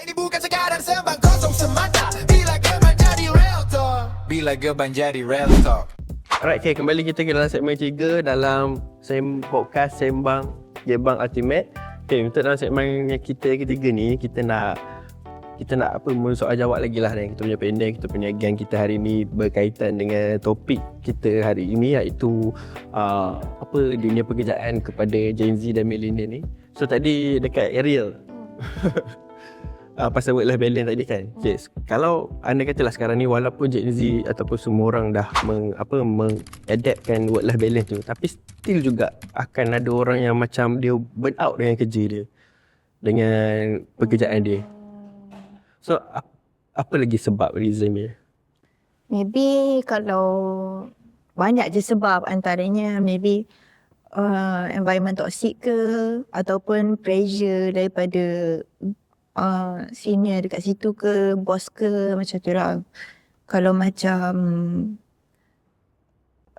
Ini bukan sekadar sembang kosong semata. Bila geban jadi real talk. Bila geban jadi real talk. Alright, okay, kembali kita ke dalam segmen 3 dalam podcast Sembang Gebang Ultimate. Okay, untuk dalam segmen yang kita ketiga ni, kita nak soal jawab lagi lah dengan kita punya panel, kita punya gang kita hari ni berkaitan dengan topik kita hari ini, iaitu dunia pekerjaan kepada Gen Z dan millennial ni. So tadi dekat Ariel pasal work life balance tadi kan. Okay, kalau anda katalah sekarang ni walaupun Gen Z ataupun semua orang dah mengadaptkan work life balance tu, tapi still juga akan ada orang yang macam dia burn out dengan kerja dia, dengan pekerjaan dia. So apa lagi sebab reason dia? Maybe kalau banyak je sebab, antaranya maybe environment toxic ke, ataupun pressure daripada senior dekat situ ke, bos ke, macam tu lah. Kalau macam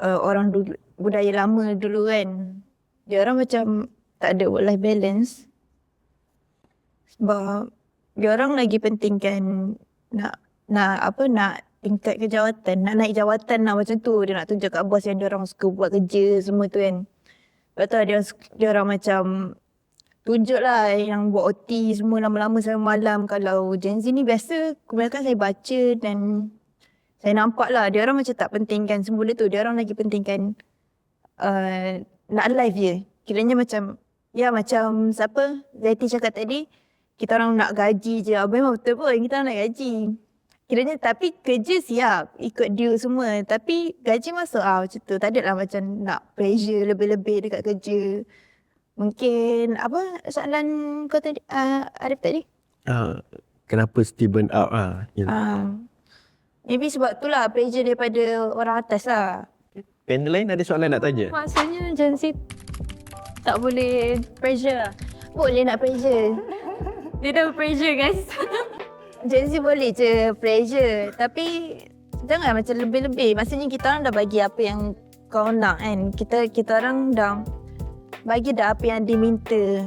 orang dulu, budaya lama dulu kan, dia orang macam tak ada work life balance sebab dia orang lagi pentingkan nak tingkat ke jawatan, nak naik jawatan lah macam tu. Dia nak tunjuk kat bos yang dia orang suka buat kerja semua tu kan. Lepas tu dia orang macam tunjuk lah yang buat OT semua lama-lama sampai malam. Kalau Gen Z ni biasa kebanyakan saya baca dan saya nampak lah dia orang macam tak pentingkan semula tu. Dia orang lagi pentingkan nak live je. Kiranya macam, ya macam siapa Zati cakap tadi, kita orang nak gaji je. Memang betul pun, kita orang nak gaji. Kiranya tapi kerja siap, ikut due semua. Tapi gaji masuk macam tu. Tak ada lah macam nak pressure lebih-lebih dekat kerja. Mungkin apa soalan kau tadi, Arif tadi? Kenapa still burn out lah? Maybe sebab tu lah, pressure daripada orang atas lah. Panel lain ada soalan nak tanya? Maksudnya Gen Z tak boleh pressure lah. Boleh nak pressure. Dia dah pressure guys. Gen Z boleh je pressure, tapi jangan macam lebih-lebih. Maksudnya kita orang dah bagi apa yang kau nak kan. Kita orang dah bagi dah apa yang diminta.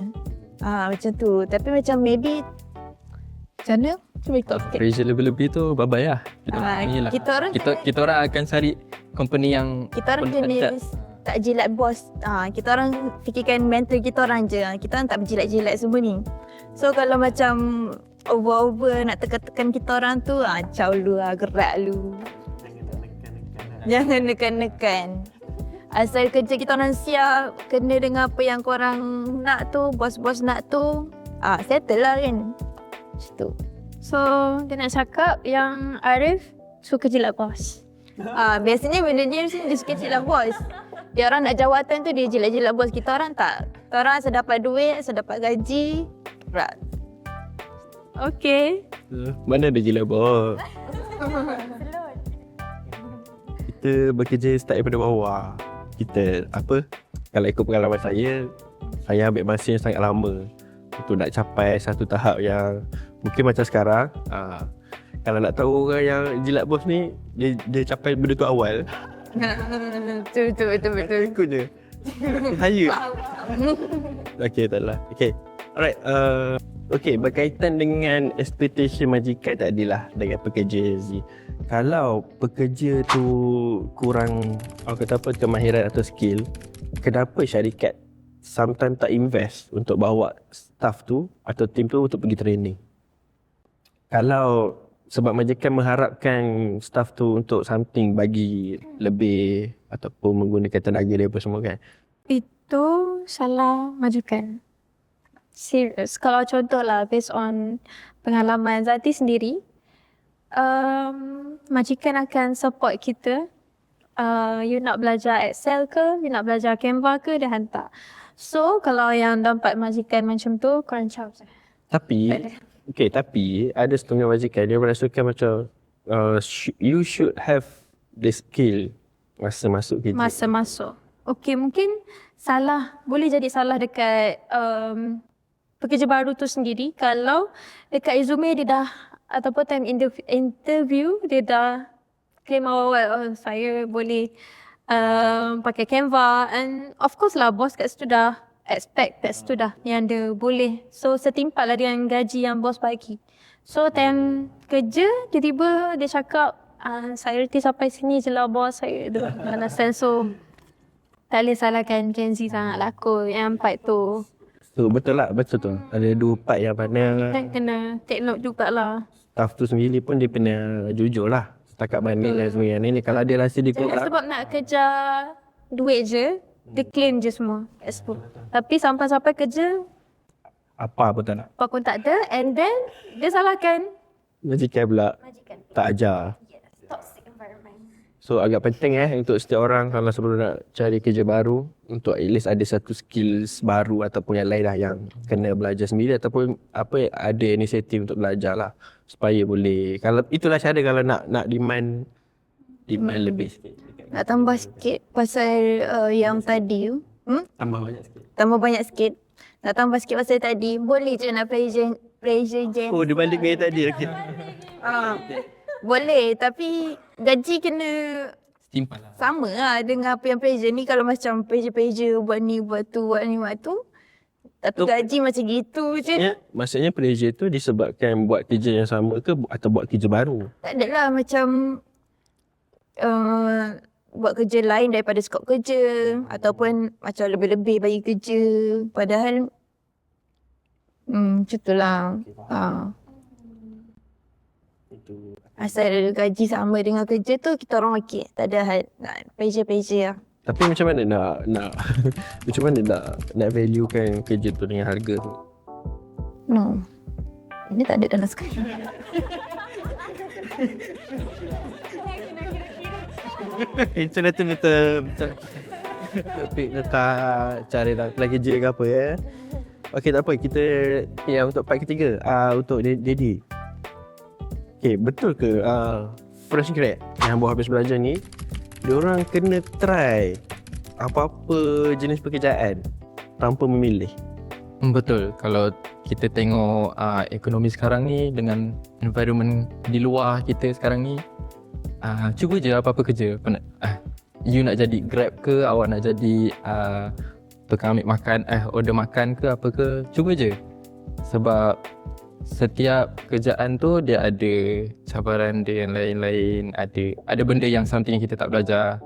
Macam tu. Tapi macam maybe macam mana? Cuba talk sikit. Pressure lebih-lebih tu bye-bye lah. Kita orang akan cari company yang kita orang jenis tak jilat bos. Kita orang fikirkan mental kita orang je. Kita orang tak berjilat-jilat semua ni. So kalau macam over nak tekan-tekan kita orang tu, caw lu lah, gerak lu. Jangan nekan-nekan. Asal kerja kita orang siap, kena dengan apa yang korang nak tu, bos-bos nak tu, settle lah kan. Macam tu. So dia nak cakap yang Arif suka jilat bos. Biasanya benda ni mesti dia suka jilat bos. Dia orang nak jawatan tu dia jilat-jilat bos. Kita orang tak. Kita orang asal dapat duit, asal dapat gaji, gerak. Okay. Mana ada jilat bos? Kita bekerja start daripada bawah. Kita kalau ikut pengalaman saya ambil masa yang sangat lama untuk nak capai satu tahap yang mungkin macam sekarang. Kalau nak tahu orang yang jilat bos ni, dia capai benda tu awal. Betul. Ikut je. Saya. Okay, taklah. Okay. Alright. Okay, berkaitan dengan expectation majikan tadilah dengan pekerja Z. Kalau pekerja tu kurang kemahiran atau skill, kenapa syarikat sometimes tak invest untuk bawa staff tu atau tim tu untuk pergi training? Kalau sebab majikan mengharapkan staff tu untuk something bagi lebih ataupun menggunakan tenaga dia apa semua kan? Itu salah majikan. Serius. Kalau contoh lah, based on pengalaman Zati sendiri, majikan akan support kita. You nak belajar Excel ke, you nak belajar Canva ke, dia hantar. So kalau yang dapat majikan macam tu, korang caw je. Tapi ada setengah majikan dia merasakan macam you should have the skill masa masuk kerja. Masa masuk. Okay, mungkin salah, boleh jadi salah dekat pekerja baru tu sendiri. Kalau dekat resume dia dah, ataupun time interview dia dah claim awal-awal, saya boleh pakai Canva, and of course lah bos kat situ dah expect tu dah yang dia boleh. So setimpal lah dengan gaji yang bos bagi. So time kerja tiba-tiba dia cakap saya reti sampai sini je lah bos, saya understand. So tak boleh salahkan Gen Z sangat lah kot yang part tu. So betul tu. Ada 2 part yang mana Kan kena take note jugalah. staff tu sendiri pun dia kena jujur lah. Setakat mana dan sebagainya. Ni kalau dia rasa dia Jangan kurang, sebab nak kejar duit je, dia claim je semua. Expo. Tapi sampai-sampai kerja, apa pun tak nak. apa pun tak ada, and then dia salahkan Majikan pula majikan. tak ajar. Toxic environment. So agak penting untuk setiap orang kalau sebelum nak cari kerja baru, untuk at least ada satu skills baru ataupun yang lain lah yang kena belajar sendiri ataupun ada inisiatif untuk belajar lah supaya boleh. Kalau itulah cara kalau nak demand lebih sikit. Nak tambah sikit pasal yang tadi tu. Tambah banyak sikit. Tambah banyak sikit. Nak tambah sikit pasal tadi. Boleh je nak pressure Gen. Oh, dia balik dengan yang tadi lagi. Boleh, tapi gaji kena Setimpal lah. sama lah dengan apa yang pressure ni. Kalau macam pressure buat ni, buat tu, buat ni, buat tu. Tapi Tu- gaji macam gitu je. Maksudnya pressure tu disebabkan buat kerja yang sama ke atau buat kerja baru? Tak adalah macam buat kerja lain daripada skop kerja. Ataupun macam lebih-lebih bagi kerja. Padahal macam tu lah. Itu. Asal gaji sama dengan kerja tu kita orang okey. Tak ada hal nak pressure lah. Tapi macam mana nak macam mana nak valuekan kerja tu dengan harga tu? No. Ini tak ada dalam skrip. Macam tu topik letak cari nak kerja ke apa ya. Okey, tak apa, kita yang untuk part ketiga untuk Daddy. Okey, betul ke fresh grad yang baru habis belajar ni diorang kena try apa-apa jenis pekerjaan tanpa memilih? Betul. Kalau kita tengok ekonomi sekarang ni dengan environment di luar kita sekarang ni, cuba je apa-apa kerja. You nak jadi Grab ke, awak nak jadi tukang ambil makan, order makan ke apa ke, cuba je. Sebab setiap kerjaan tu dia ada cabaran dia yang lain-lain, ada benda yang something yang kita tak belajar.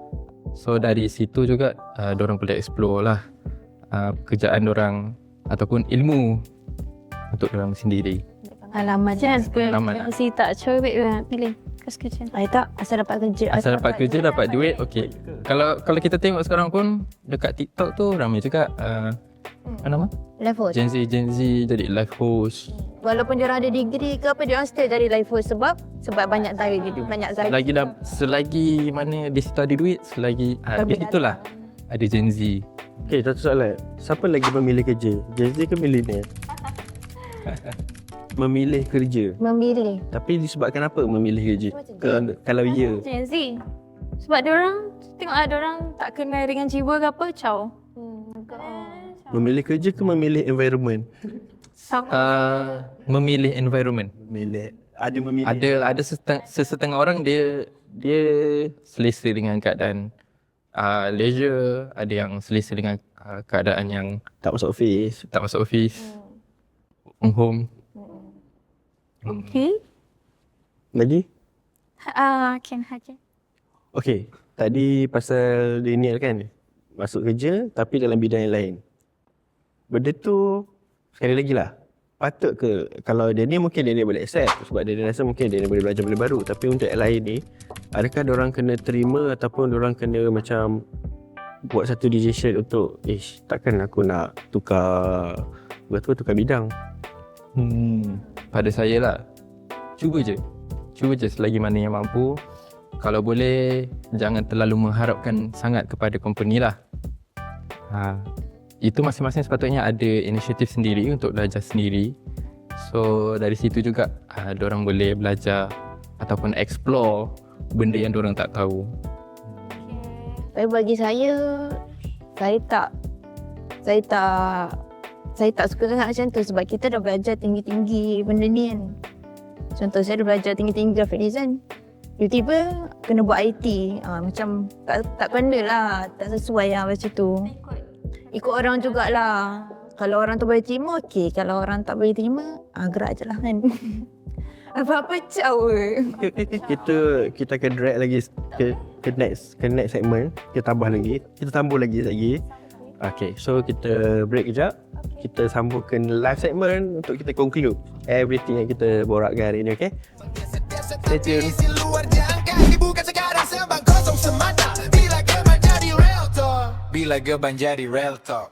So dari situ juga dorang boleh explore lah kerjaan dorang ataupun ilmu untuk dorang sendiri. Alamat je kan. Pengalaman. Si tak cewek pilih kas kerja. Tak, asal dapat kerja. Asal dapat kerja, dapat duit, okey. Kalau kita tengok sekarang pun dekat TikTok tu ramai juga apa nama? Life host. Gen Z jadi live host. Walaupun dia orang ada degree ke apa, dia orang still jadi life host sebab banyak tahu gitu, banyak zakat. Selagi mana di situ ada duit, selagi di situlah ada Gen Z. Okey, satu soalan. Siapa lagi memilih kerja? Gen Z ke millennial? Memilih kerja. Memilih. Tapi disebabkan apa memilih kerja? Kalau ya. Gen Z. Sebab diorang tengoklah diorang tak kenal dengan jiwa ke apa, caw. Memilih kerja ke memilih environment? Memilih environment. Ada memilih. Ada sesetengah orang dia selesa dengan keadaan leisure, ada yang selesa dengan keadaan yang Tak masuk office. tak masuk office, home. Okay. Lagi? Can haja. Okey, tadi pasal Daniel kan, masuk kerja tapi dalam bidang yang lain. Benda tu sekali lagi lah, patut ke kalau Daniel mungkin Daniel boleh accept sebab Daniel rasa mungkin Daniel boleh belajar benda baru. Tapi untuk yang lain ni, adakah diorang kena terima ataupun diorang kena macam buat satu decision untuk takkan aku nak tukar bidang. Pada saya lah, cuba je selagi mana yang mampu. Kalau boleh, jangan terlalu mengharapkan sangat kepada company lah. Itu masing-masing sepatutnya ada inisiatif sendiri untuk belajar sendiri. So dari situ juga diorang boleh belajar ataupun explore benda yang diorang tak tahu. Bagi saya tak suka sangat macam tu sebab kita dah belajar tinggi-tinggi benda ni kan. Contoh saya dah belajar tinggi-tinggi graphic design. Tiba-tiba kena buat IT. Macam tak kena lah, tak sesuai lah macam tu. ikut orang jugalah. Kalau orang tu boleh terima, okey. Kalau orang tak boleh terima, gerak je lah kan. Apa-apa cawa. Kita akan drag lagi ke next segment. Kita tambah lagi. Kita sambung lagi lagi. Okay, so kita break kejap. Kita sambungkan live segment untuk kita conclude everything yang kita borakkan hari ni, okay? Stay tuned. Isi luar jangka dibuka sekarang sembang kosong semata. Bila geban jadi real talk. Bila geban jadi real talk.